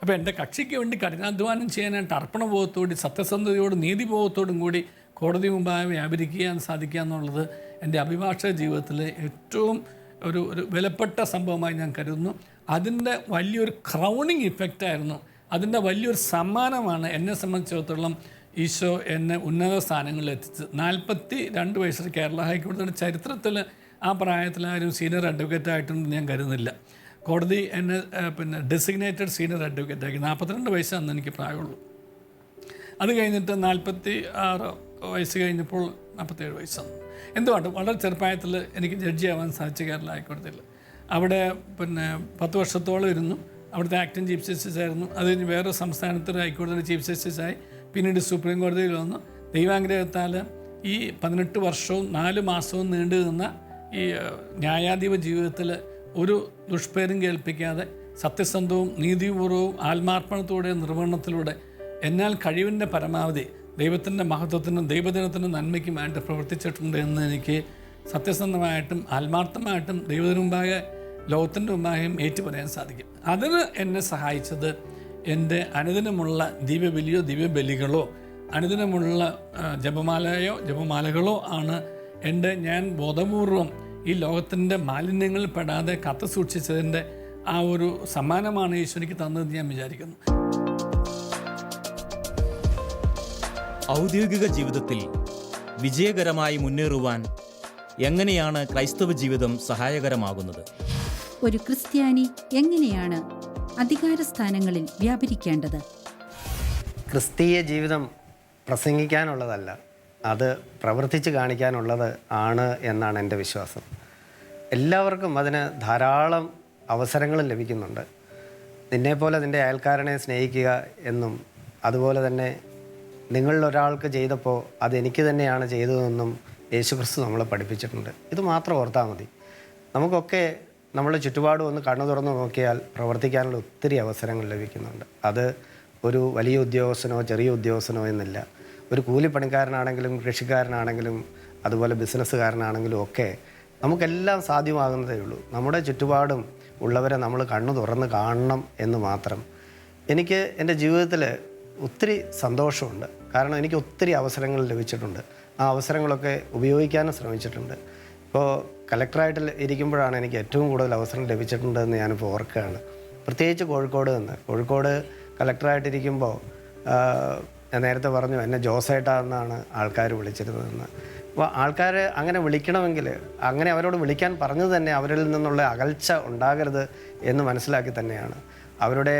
അപ്പോൾ എൻ്റെ കക്ഷിക്ക് വേണ്ടി കഠിനാധ്വാനം ചെയ്യാനായിട്ട് അർപ്പണബോധത്തോടും സത്യസന്ധതയോടും നീതിബോധത്തോടും കൂടി കോടതി മുമ്പാകെ വ്യാപരിക്കാൻ സാധിക്കുക എന്നുള്ളത് എൻ്റെ അഭിഭാഷക ജീവിതത്തിലെ ഏറ്റവും ഒരു വിലപ്പെട്ട സംഭവമായി ഞാൻ കരുതുന്നു. അതിൻ്റെ വലിയൊരു ക്രൗണിങ് ഇഫക്റ്റായിരുന്നു, അതിൻ്റെ വലിയൊരു സമ്മാനമാണ് എന്നെ സംബന്ധിച്ചിടത്തോളം ഈശോ എന്നെ ഉന്നത സ്ഥാനങ്ങളിൽ എത്തിച്ച്. 42 വയസ്സിൽ കേരള ഹൈക്കോടതിയുടെ ചരിത്രത്തിൽ ആ പ്രായത്തിലാരും സീനിയർ അഡ്വക്കേറ്റ് ആയിട്ടൊന്നും ഞാൻ കരുതുന്നില്ല. കോടതി എന്നെ ഡെസിഗ്നേറ്റഡ് സീനിയർ അഡ്വക്കേറ്റാക്കി. 42 വയസ്സാണെന്ന് എനിക്ക് പ്രായമുള്ളൂ. അത് കഴിഞ്ഞിട്ട് 46 വയസ്സ് കഴിഞ്ഞപ്പോൾ 47 വയസ്സാണ്. എന്തുകൊണ്ട് വളരെ ചെറുപ്രായത്തിൽ എനിക്ക് ജഡ്ജി ആവാൻ സാധിച്ചു കേരള ഹൈക്കോടതിയിൽ. അവിടെ 10 വർഷത്തോളം ഇരുന്നു. അവിടുത്തെ ആക്ടിംഗ് ചീഫ് ജസ്റ്റിസ് ആയിരുന്നു. അത് കഴിഞ്ഞ് വേറെ സംസ്ഥാനത്തൊരു ഹൈക്കോടതിയുടെ ചീഫ് ജസ്റ്റിസായി. പിന്നീട് സുപ്രീം കോടതിയിൽ വന്നു. ദൈവാനുഗ്രഹത്താൽ ഈ 18 വർഷവും 4 മാസവും നീണ്ടു നിന്ന ഈ ന്യായാധിപ ജീവിതത്തിൽ ഒരു ദുഷ്പേരും കേൾപ്പിക്കാതെ സത്യസന്ധവും നീതിപൂർവവും ആത്മാർപ്പണത്തോടെ നിർവഹണത്തിലൂടെ എന്നാൽ കഴിവിൻ്റെ പരമാവധി ദൈവത്തിൻ്റെ മഹത്വത്തിനും ദൈവജനത്തിൻ്റെ നന്മയ്ക്കുമായിട്ട് പ്രവർത്തിച്ചിട്ടുണ്ട് എന്ന് എനിക്ക് സത്യസന്ധമായിട്ടും ആത്മാർത്ഥമായിട്ടും ദൈവത്തിന് മുമ്പാകെ ലോകത്തിൻ്റെ മുമ്പാകെയും ഏറ്റുപറയാൻ സാധിക്കും. അതിന് എന്നെ സഹായിച്ചത് എൻ്റെ അനുദിനമുള്ള ദിവ്യബലിയോ ദിവ്യബലികളോ അനുദിനമുള്ള ജപമാലകളോ ആണ്. ഞാൻ ബോധപൂർവം ഈ ലോകത്തിൻ്റെ മാലിന്യങ്ങളിൽ പെടാതെ കാത്തു സൂക്ഷിച്ചതിൻ്റെ ആ ഒരു സമ്മാനമാണ് ഈശോയ്ക്ക് തന്നതെന്ന് ഞാൻ വിചാരിക്കുന്നു. ഔദ്യോഗിക ജീവിതത്തിൽ വിജയകരമായി മുന്നേറുവാൻ എങ്ങനെയാണ് ക്രൈസ്തവ ജീവിതം സഹായകരമാകുന്നത്? ഒരു ക്രിസ്ത്യാനി എങ്ങനെയാണ് അധികാരസ്ഥാനങ്ങളിൽ വ്യാപരിക്കേണ്ടത്? ക്രിസ്തീയ ജീവിതം പ്രസംഗിക്കാനുള്ളതല്ല, അത് പ്രവർത്തിച്ച് കാണിക്കാനുള്ളത് ആണ് എന്നാണ് എൻ്റെ വിശ്വാസം. എല്ലാവർക്കും അതിന് ധാരാളം അവസരങ്ങളും ലഭിക്കുന്നുണ്ട്. നിന്നെപ്പോലെ നിൻ്റെ അയൽക്കാരനെ സ്നേഹിക്കുക എന്നും അതുപോലെ തന്നെ നിങ്ങളിൽ ഒരാൾക്ക് ചെയ്തപ്പോൾ അതെനിക്ക് തന്നെയാണ് ചെയ്തതെന്നും യേശുക്രിസ്തു നമ്മളെ പഠിപ്പിച്ചിട്ടുണ്ട്. ഇത് മാത്രം ഓർത്താൽ മതി. നമുക്കൊക്കെ നമ്മുടെ ചുറ്റുപാടും ഒന്ന് കണ്ണു തുറന്ന് നോക്കിയാൽ പ്രവർത്തിക്കാനുള്ള ഒത്തിരി അവസരങ്ങൾ ലഭിക്കുന്നുണ്ട്. അത് ഒരു വലിയ ഉദ്യോഗസ്ഥനോ ചെറിയ ഉദ്യോഗസ്ഥനോ എന്നില്ല. ഒരു കൂലിപ്പണിക്കാരനാണെങ്കിലും കൃഷിക്കാരനാണെങ്കിലും അതുപോലെ ബിസിനസ്സുകാരനാണെങ്കിലും ഒക്കെ നമുക്കെല്ലാം സാധ്യമാകുന്നതേ ഉള്ളൂ. നമ്മുടെ ചുറ്റുപാടും ഉള്ളവരെ നമ്മൾ കണ്ണു തുറന്ന് കാണണം എന്ന് മാത്രം. എനിക്ക് എൻ്റെ ജീവിതത്തിൽ ഒത്തിരി സന്തോഷമുണ്ട്. കാരണം എനിക്ക് ഒത്തിരി അവസരങ്ങൾ ലഭിച്ചിട്ടുണ്ട്. ആ അവസരങ്ങളൊക്കെ ഉപയോഗിക്കാനും ശ്രമിച്ചിട്ടുണ്ട്. ഇപ്പോൾ കളക്ടറായിട്ട് ഇരിക്കുമ്പോഴാണ് എനിക്ക് ഏറ്റവും കൂടുതൽ അവസരം ലഭിച്ചിട്ടുണ്ടെന്ന് ഞാനിപ്പോൾ ഓർക്കുകയാണ്. പ്രത്യേകിച്ച് കോഴിക്കോട് കളക്ടറായിട്ടിരിക്കുമ്പോൾ ഞാൻ നേരത്തെ പറഞ്ഞു എന്നെ ജോസേട്ടാ എന്നാണ് ആൾക്കാർ വിളിച്ചിരുന്നതെന്ന്. അപ്പോൾ ആൾക്കാർ അങ്ങനെ വിളിക്കണമെങ്കിൽ അങ്ങനെ അവരോട് വിളിക്കാൻ പറഞ്ഞത് തന്നെ അവരിൽ നിന്നുള്ള അകൽച്ച ഉണ്ടാകരുത് എന്ന് മനസ്സിലാക്കി തന്നെയാണ്. അവരുടെ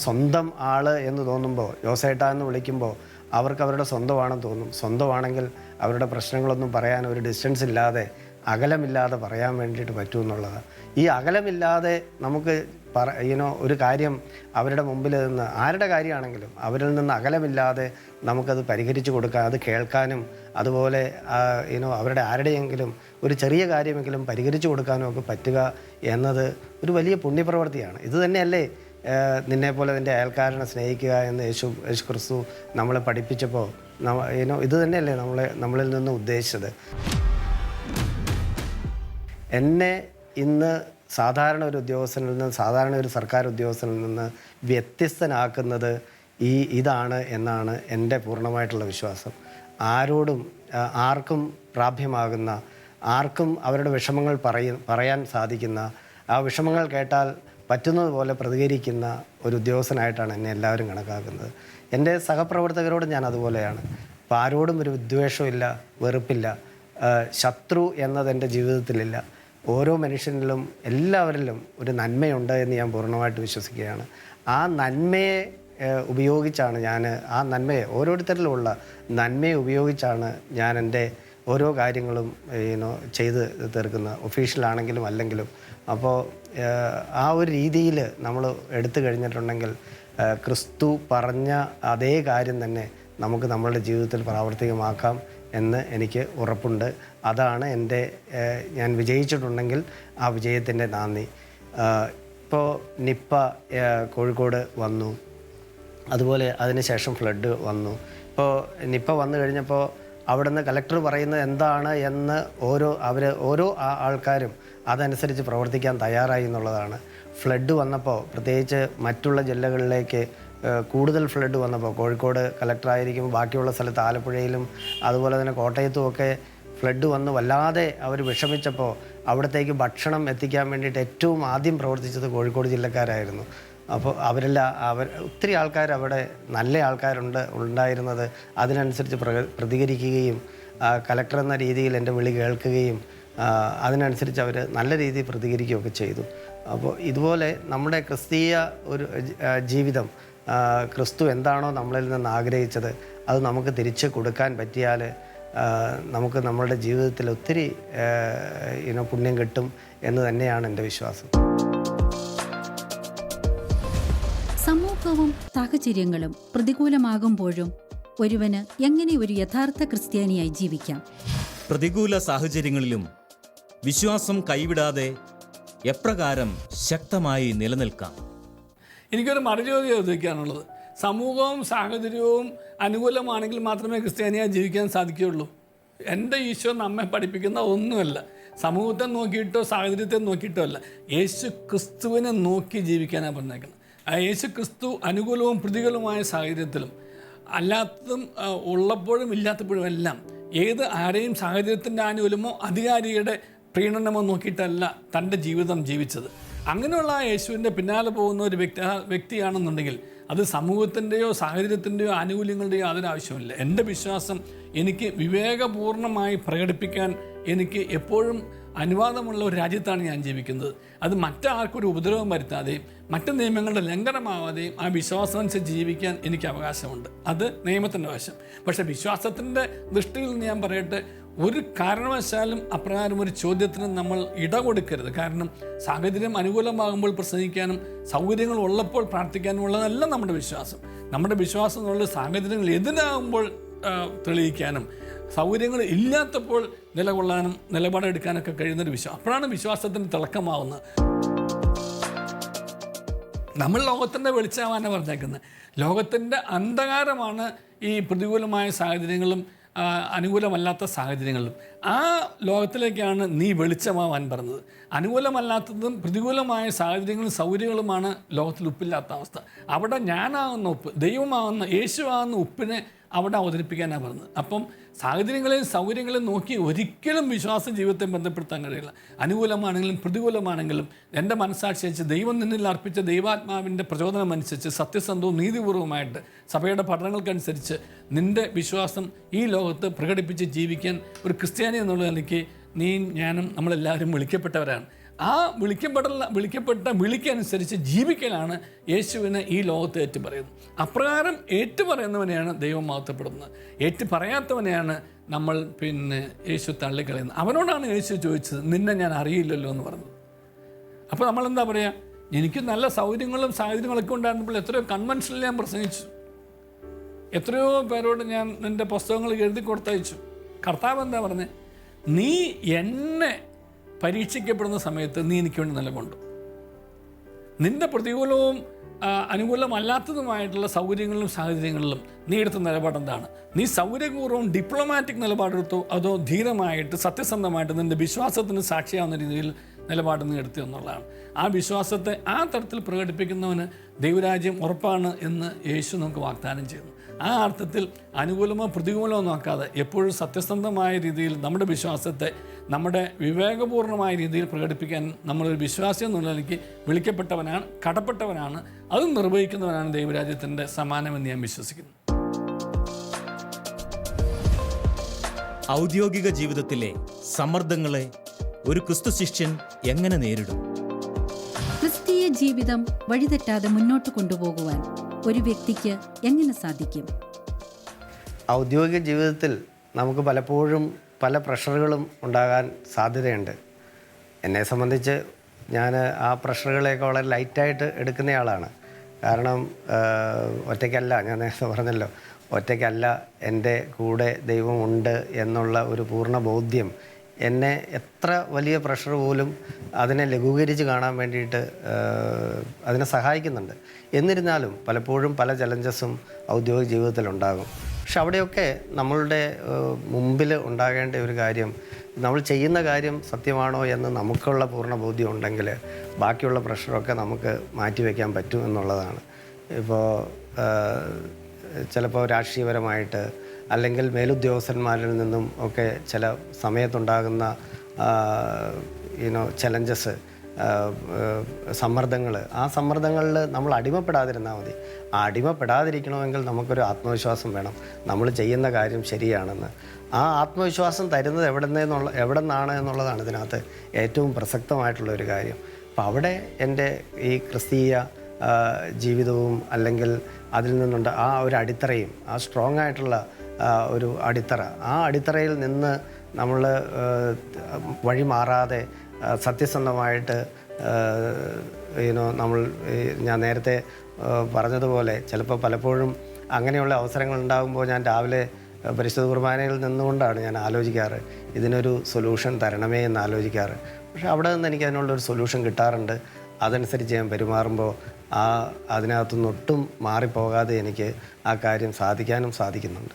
സ്വന്തം ആൾ എന്ന് തോന്നുമ്പോൾ, ജോസേട്ടാ എന്ന് വിളിക്കുമ്പോൾ അവർക്ക് അവരുടെ സ്വന്തമാണെന്ന് തോന്നും. സ്വന്തമാണെങ്കിൽ അവരുടെ പ്രശ്നങ്ങളൊന്നും പറയാൻ ഒരു ഡിസ്റ്റൻസ് ഇല്ലാതെ, അകലമില്ലാതെ പറയാൻ വേണ്ടിയിട്ട് പറ്റുമെന്നുള്ളതാണ്. ഈ അകലമില്ലാതെ നമുക്ക് ഒരു കാര്യം അവരുടെ മുമ്പിൽ നിന്ന്, ആരുടെ കാര്യമാണെങ്കിലും അവരിൽ നിന്ന് അകലമില്ലാതെ നമുക്കത് പരിഹരിച്ചു കൊടുക്കാൻ, അത് കേൾക്കാനും അതുപോലെ അവരുടെ ആരുടെയെങ്കിലും ഒരു ചെറിയ കാര്യമെങ്കിലും പരിഹരിച്ചു കൊടുക്കാനും ഒക്കെ പറ്റുക എന്നത് ഒരു വലിയ പുണ്യപ്രവൃത്തിയാണ്. ഇത് തന്നെയല്ലേ നിന്നെപ്പോലെ നിൻ്റെ അയൽക്കാരനെ സ്നേഹിക്കുക എന്ന് യേശു ക്രിസ്തു നമ്മളെ പഠിപ്പിച്ചപ്പോൾ ഇത് തന്നെയല്ലേ നമ്മളിൽ നിന്ന് ഉദ്ദേശിച്ചത്. എന്നെ ഇന്ന് സാധാരണ ഒരു ഉദ്യോഗസ്ഥനിൽ നിന്ന്, സാധാരണ ഒരു സർക്കാർ ഉദ്യോഗസ്ഥനിൽ നിന്ന് വ്യത്യസ്തനാക്കുന്നത് ഇതാണ് എന്നാണ് എൻ്റെ പൂർണ്ണമായിട്ടുള്ള വിശ്വാസം. ആർക്കും പ്രാപ്യമാകുന്ന, ആർക്കും അവരുടെ വിഷമങ്ങൾ പറയാൻ സാധിക്കുന്ന, ആ വിഷമങ്ങൾ കേട്ടാൽ പറ്റുന്നത് പോലെ പ്രതികരിക്കുന്ന ഒരു ഉദ്യോഗസ്ഥനായിട്ടാണ് എന്നെ എല്ലാവരും കണക്കാക്കുന്നത്. എൻ്റെ സഹപ്രവർത്തകരോട് ഞാൻ അതുപോലെയാണ്. അപ്പോൾ ആരോടും ഒരു വിദ്വേഷമില്ല, വെറുപ്പില്ല, ശത്രു എന്നത് എൻ്റെ ജീവിതത്തിലില്ല. ഓരോ മനുഷ്യനിലും, എല്ലാവരിലും ഒരു നന്മയുണ്ട് എന്ന് ഞാൻ പൂർണ്ണമായിട്ട് വിശ്വസിക്കുകയാണ്. ആ നന്മയെ ഉപയോഗിച്ചാണ് ആ നന്മയെ, ഓരോരുത്തരിലുമുള്ള നന്മയെ ഉപയോഗിച്ചാണ് ഞാൻ എൻ്റെ ഓരോ കാര്യങ്ങളും ചെയ്ത് തീർക്കുന്നത്, ഒഫീഷ്യലാണെങ്കിലും അല്ലെങ്കിലും. അപ്പോൾ ആ ഒരു രീതിയിൽ നമ്മൾ എടുത്തു കഴിഞ്ഞിട്ടുണ്ടെങ്കിൽ ക്രിസ്തു പറഞ്ഞ അതേ കാര്യം തന്നെ നമുക്ക് നമ്മളുടെ ജീവിതത്തിൽ പ്രാവർത്തികമാക്കാം എന്ന് എനിക്ക് ഉറപ്പുണ്ട്. അതാണ് ഞാൻ വിജയിച്ചിട്ടുണ്ടെങ്കിൽ ആ വിജയത്തിൻ്റെ നന്ദി. ഇപ്പോൾ നിപ്പ കോഴിക്കോട് വന്നു, അതുപോലെ അതിനുശേഷം ഫ്ലഡ് വന്നു. ഇപ്പോൾ നിപ്പ വന്നു കഴിഞ്ഞപ്പോൾ അവിടുന്ന് കളക്ടർ പറയുന്നത് എന്താണ് എന്ന് ഓരോ ആൾക്കാരും അതനുസരിച്ച് പ്രവർത്തിക്കാൻ തയ്യാറായി എന്നുള്ളതാണ്. ഫ്ലഡ് വന്നപ്പോൾ, പ്രത്യേകിച്ച് മറ്റുള്ള ജില്ലകളിലേക്ക് കൂടുതൽ ഫ്ലഡ് വന്നപ്പോൾ, കോഴിക്കോട് കളക്ടറായിരിക്കും ബാക്കിയുള്ള സ്ഥലത്ത് ആലപ്പുഴയിലും അതുപോലെ തന്നെ കോട്ടയത്തുമൊക്കെ ഫ്ലഡ് വന്ന് വല്ലാതെ അവർ വിഷമിച്ചപ്പോൾ അവിടത്തേക്ക് ഭക്ഷണം എത്തിക്കാൻ വേണ്ടിയിട്ട് ഏറ്റവും ആദ്യം പ്രവർത്തിച്ചത് കോഴിക്കോട് ജില്ലക്കാരായിരുന്നു. അപ്പോൾ ഒത്തിരി ആൾക്കാർ അവിടെ നല്ല ഉണ്ടായിരുന്നത് അതിനനുസരിച്ച് പ്രതികരിക്കുകയും കളക്ടർ എന്ന രീതിയിൽ എൻ്റെ വിളി കേൾക്കുകയും അതിനനുസരിച്ച് അവർ നല്ല രീതിയിൽ പ്രതികരിക്കുകയൊക്കെ ചെയ്തു. അപ്പോൾ ഇതുപോലെ നമ്മുടെ ക്രിസ്തീയ ഒരു ജീവിതം, ക്രിസ്തു എന്താണോ നമ്മളിൽ നിന്ന് ആഗ്രഹിച്ചത് അത് നമുക്ക് തിരിച്ച് കൊടുക്കാൻ പറ്റിയാൽ നമുക്ക് നമ്മളുടെ ജീവിതത്തിൽ ഒത്തിരി പുണ്യം കിട്ടും എന്ന് തന്നെയാണ് എൻ്റെ വിശ്വാസം. സമൂഹവും സാഹചര്യങ്ങളും പ്രതികൂലമാകുമ്പോഴും ഒരുവന് എങ്ങനെ ഒരു യഥാർത്ഥ ക്രിസ്ത്യാനിയായി ജീവിക്കാം? പ്രതികൂല സാഹചര്യങ്ങളിലും വിശ്വാസം കൈവിടാതെ എപ്രകാരം ശക്തമായി നിലനിൽക്കാം? എനിക്കൊരു മറുചോദ്യം ചോദിക്കാനുള്ളത്, സമൂഹവും സാഹചര്യവും അനുകൂലമാണെങ്കിൽ മാത്രമേ ക്രിസ്ത്യാനിയായി ജീവിക്കാൻ സാധിക്കുകയുള്ളൂ. എൻ്റെ ഈശോ നമ്മെ പഠിപ്പിക്കുന്ന ഒന്നുമല്ല സമൂഹത്തെ നോക്കിയിട്ടോ സാഹചര്യത്തെ നോക്കിയിട്ടോ അല്ല, യേശു ക്രിസ്തുവിനെ നോക്കി ജീവിക്കാനാണ് പറഞ്ഞേക്കുന്നത്. ആ യേശു ക്രിസ്തു അനുകൂലവും പ്രതികൂലവുമായ സാഹചര്യത്തിലും അല്ലാത്തതും ഉള്ളപ്പോഴും ഇല്ലാത്തപ്പോഴും എല്ലാം ആരെയും സാഹചര്യത്തിൻ്റെ ആനുകൂല്യമോ അധികാരിയുടെ പ്രീണനമോ നോക്കിയിട്ടല്ല തൻ്റെ ജീവിതം ജീവിച്ചത്. അങ്ങനെയുള്ള ആ യേശുവിൻ്റെ പിന്നാലെ പോകുന്ന ഒരു വ്യക്തിയാണെന്നുണ്ടെങ്കിൽ അത് സമൂഹത്തിൻ്റെയോ സാഹചര്യത്തിൻ്റെയോ ആനുകൂല്യങ്ങളുടെയോ യാതൊരു ആവശ്യമില്ല. എൻ്റെ വിശ്വാസം എനിക്ക് വിവേകപൂർണമായി പ്രകടിപ്പിക്കാൻ എനിക്ക് എപ്പോഴും അനുവാദമുള്ള ഒരു രാജ്യത്താണ് ഞാൻ ജീവിക്കുന്നത്. അത് മറ്റാർക്കൊരു ഉപദ്രവം വരുത്താതെയും മറ്റ് നിയമങ്ങളുടെ ലംഘനമാവാതെയും ആ വിശ്വാസം അനുസരിച്ച് ജീവിക്കാൻ എനിക്ക് അവകാശമുണ്ട്. അത് നിയമത്തിൻ്റെ വശം. പക്ഷേ വിശ്വാസത്തിൻ്റെ ദൃഷ്ടിയിൽ നിന്ന് ഞാൻ പറയട്ടെ, ഒരു കാരണവശാലും അപ്രകാരം ഒരു ചോദ്യത്തിന് നമ്മൾ കൊടുക്കരുത്. കാരണം സാഹചര്യം അനുകൂലമാകുമ്പോൾ പ്രസംഗിക്കാനും സൗകര്യങ്ങൾ ഉള്ളപ്പോൾ പ്രാർത്ഥിക്കാനും ഉള്ളതല്ല നമ്മുടെ വിശ്വാസം. നമ്മുടെ വിശ്വാസം എന്നുള്ള സാഹചര്യങ്ങൾ എതിരാകുമ്പോൾ തെളിയിക്കാനും സൗകര്യങ്ങൾ ഇല്ലാത്തപ്പോൾ നിലകൊള്ളാനും നിലപാടെടുക്കാനൊക്കെ കഴിയുന്നൊരു വിശ്വാസം. അപ്പോഴാണ് വിശ്വാസത്തിന് തിളക്കമാവുന്നത്. നമ്മൾ ലോകത്തിൻ്റെ വെളിച്ചമാവാനാണ് പറഞ്ഞേക്കുന്നത്. ലോകത്തിൻ്റെ അന്ധകാരമാണ് ഈ പ്രതികൂലമായ സാഹചര്യങ്ങളും അനുകൂലമല്ലാത്ത സാഹചര്യങ്ങളിലും. ആ ലോകത്തിലേക്കാണ് നീ വെളിച്ചമാവാൻ പറഞ്ഞത്. അനുകൂലമല്ലാത്തതും പ്രതികൂലമായ സാഹചര്യങ്ങളും സൗകര്യങ്ങളുമാണ് ലോകത്തിൽ ഉപ്പില്ലാത്ത അവസ്ഥ. അവിടെ ഞാനാകുന്ന ഉപ്പ്, ദൈവമാകുന്ന യേശുവാകുന്ന ഉപ്പിനെ അവിടെ അവതരിപ്പിക്കാനാണ് പറഞ്ഞത്. അപ്പം സാഹചര്യങ്ങളെയും സൗകര്യങ്ങളെയും നോക്കി ഒരിക്കലും വിശ്വാസ ജീവിതത്തെ ബന്ധപ്പെടുത്താൻ കഴിയില്ല. അനുകൂലമാണെങ്കിലും പ്രതികൂലമാണെങ്കിലും എൻ്റെ മനസ്സാക്ഷി വെച്ച് ദൈവം നിന്നിൽ അർപ്പിച്ച ദൈവാത്മാവിൻ്റെ പ്രചോദനം അനുസരിച്ച് സത്യസന്ധവും നീതിപൂർവമായിട്ട് സഭയുടെ പഠനങ്ങൾക്കനുസരിച്ച് നിൻ്റെ വിശ്വാസം ഈ ലോകത്ത് പ്രകടിപ്പിച്ച് ജീവിക്കാൻ ഒരു ക്രിസ്ത്യാനി എന്നുള്ള നിലയ്ക്ക് നീ ഞാനും നമ്മളെല്ലാവരും വിളിക്കപ്പെട്ടവരാണ്. ആ വിളിക്കപ്പെട്ട വിളിക്കനുസരിച്ച് ജീവിക്കലാണ് യേശുവിനെ ഈ ലോകത്ത് ഏറ്റുപറയുന്നത്. അപ്രകാരം ഏറ്റുപറയുന്നവനെയാണ് ദൈവം മഹത്വപ്പെടുന്നത്. ഏറ്റുപറയാത്തവനെയാണ് നമ്മൾ യേശു തള്ളിക്കളയുന്നത്. അവനോടാണ് യേശു ചോദിച്ചത്, നിന്നെ ഞാൻ അറിയില്ലല്ലോ എന്ന് പറഞ്ഞത്. അപ്പോൾ നമ്മളെന്താ പറയുക, എനിക്ക് നല്ല സൗകര്യങ്ങളും സാഹചര്യങ്ങളൊക്കെ ഉണ്ടായിരുന്നപ്പോൾ എത്രയോ കൺവെൻഷനിൽ ഞാൻ പ്രസംഗിച്ചു, എത്രയോ പേരോട് ഞാൻ എൻ്റെ പുസ്തകങ്ങൾ എഴുതി കൊടുത്തയച്ചു. കർത്താവ് എന്താ പറഞ്ഞത്, നീ എന്നെ പരീക്ഷിക്കപ്പെടുന്ന സമയത്ത് നീ എനിക്ക് വേണ്ടി നിലകൊണ്ടു. നിൻ്റെ പ്രതികൂലവും അനുകൂലമല്ലാത്തതുമായിട്ടുള്ള സൗകര്യങ്ങളിലും സാഹചര്യങ്ങളിലും നീ എടുത്ത നിലപാടെന്താണ്? നീ സൗകര്യപൂർവ്വം ഡിപ്ലോമാറ്റിക് നിലപാടെടുത്തോ അതോ ധീരമായിട്ട് സത്യസന്ധമായിട്ട് നിൻ്റെ വിശ്വാസത്തിന് സാക്ഷിയാവുന്ന രീതിയിൽ നിലപാട് നീ എടുത്തു എന്നുള്ളതാണ്. ആ വിശ്വാസത്തെ ആ തരത്തിൽ പ്രകടിപ്പിക്കുന്നവന് ദൈവരാജ്യം ഉറപ്പാണ് എന്ന് യേശു നമുക്ക് വാഗ്ദാനം ചെയ്യുന്നു. ആ അർത്ഥത്തിൽ അനുകൂലമോ പ്രതികൂലമോ നോക്കാതെ എപ്പോഴും സത്യസന്ധമായ രീതിയിൽ നമ്മുടെ വിശ്വാസത്തെ നമ്മുടെ വിവേകപൂർണമായ രീതിയിൽ പ്രകടിപ്പിക്കാൻ നമ്മളൊരു വിശ്വാസി എന്നുള്ള നിലയ്ക്ക് വിളിക്കപ്പെട്ടവനാണ്, കടപ്പെട്ടവനാണ്, അതും നിർവഹിക്കുന്നവനാണ് ദൈവരാജ്യത്തിൻ്റെ സമാനമെന്ന് ഞാൻ വിശ്വസിക്കുന്നു. ഔദ്യോഗിക ജീവിതത്തിലെ സമ്മർദ്ദങ്ങളെ ഒരു ക്രിസ്തു ശിഷ്യൻ എങ്ങനെ നേരിടും? ക്രിസ്തീയ ജീവിതം വഴിതെറ്റാതെ മുന്നോട്ട് കൊണ്ടുപോകുവാൻ ഒരു വ്യക്തിക്ക് എങ്ങനെ സാധിക്കും? ഔദ്യോഗിക ജീവിതത്തിൽ നമുക്ക് പലപ്പോഴും പല പ്രഷറുകളും ഉണ്ടാകാൻ സാധ്യതയുണ്ട്. എന്നെ സംബന്ധിച്ച് ഞാൻ ആ പ്രഷറുകളെയൊക്കെ വളരെ ലൈറ്റായിട്ട് എടുക്കുന്നയാളാണ്. കാരണം ഒറ്റയ്ക്കല്ല, ഞാൻ നേരത്തെ പറഞ്ഞല്ലോ, ഒറ്റയ്ക്കല്ല, എൻ്റെ കൂടെ ദൈവമുണ്ട് എന്നുള്ള ഒരു പൂർണ്ണ ബോധ്യം എന്നെ എത്ര വലിയ പ്രഷർ പോലും അതിനെ ലഘൂകരിച്ച് കാണാൻ വേണ്ടിയിട്ട് അതിനെ സഹായിക്കുന്നുണ്ട്. എന്നിരുന്നാലും പലപ്പോഴും പല ചലഞ്ചസും ഔദ്യോഗിക ജീവിതത്തിലുണ്ടാകും. പക്ഷെ അവിടെയൊക്കെ നമ്മളുടെ മുമ്പിൽ ഉണ്ടാകേണ്ട ഒരു കാര്യം, നമ്മൾ ചെയ്യുന്ന കാര്യം സത്യമാണോ എന്ന് നമുക്കുള്ള പൂർണ്ണ ബോധ്യം ഉണ്ടെങ്കിൽ ബാക്കിയുള്ള പ്രഷറൊക്കെ നമുക്ക് മാറ്റിവെക്കാൻ പറ്റും എന്നുള്ളതാണ്. ഇപ്പോൾ ചിലപ്പോൾ രാഷ്ട്രീയപരമായിട്ട് അല്ലെങ്കിൽ മേലുദ്യോഗസ്ഥന്മാരിൽ നിന്നും ഒക്കെ ചില സമയത്തുണ്ടാകുന്ന ചലഞ്ചസ്, സമ്മർദ്ദങ്ങൾ, ആ സമ്മർദ്ദങ്ങളിൽ നമ്മൾ അടിമപ്പെടാതിരുന്നാൽ മതി. ആ അടിമപ്പെടാതിരിക്കണമെങ്കിൽ നമുക്കൊരു ആത്മവിശ്വാസം വേണം, നമ്മൾ ചെയ്യുന്ന കാര്യം ശരിയാണെന്ന്. ആ ആത്മവിശ്വാസം തരുന്നത് എവിടെ നിന്നാണ് എന്നുള്ളതാണ് ഇതിനകത്ത് ഏറ്റവും പ്രസക്തമായിട്ടുള്ള ഒരു കാര്യം. അപ്പം അവിടെ എൻ്റെ ഈ ക്രിസ്തീയ ജീവിതവും അല്ലെങ്കിൽ അതിൽ നിന്നുണ്ട് ആ ഒരു അടിത്തറയും, ആ സ്ട്രോങ് ആയിട്ടുള്ള ഒരു അടിത്തറ, ആ അടിത്തറയിൽ നിന്ന് നമ്മൾ വഴി മാറാതെ സത്യസന്ധമായിട്ട് ഞാൻ നേരത്തെ പറഞ്ഞതുപോലെ ചിലപ്പോൾ പലപ്പോഴും അങ്ങനെയുള്ള അവസരങ്ങൾ ഉണ്ടാകുമ്പോൾ ഞാൻ രാവിലെ പരിശുദ്ധ കുർബാനയിൽ നിന്നുകൊണ്ടാണ് ഞാൻ ആലോചിക്കാറ്, ഇതിനൊരു സൊല്യൂഷൻ തരണമേ എന്ന് ആലോചിക്കാറ്. പക്ഷേ അവിടെ നിന്ന് എനിക്ക് അതിനുള്ളൊരു സൊല്യൂഷൻ കിട്ടാറുണ്ട്. അതനുസരിച്ച് ഞാൻ പെരുമാറുമ്പോൾ അതിനകത്തുനിന്ന് ഒട്ടും മാറിപ്പോകാതെ എനിക്ക് ആ കാര്യം സാധിക്കാനും സാധിക്കുന്നുണ്ട്.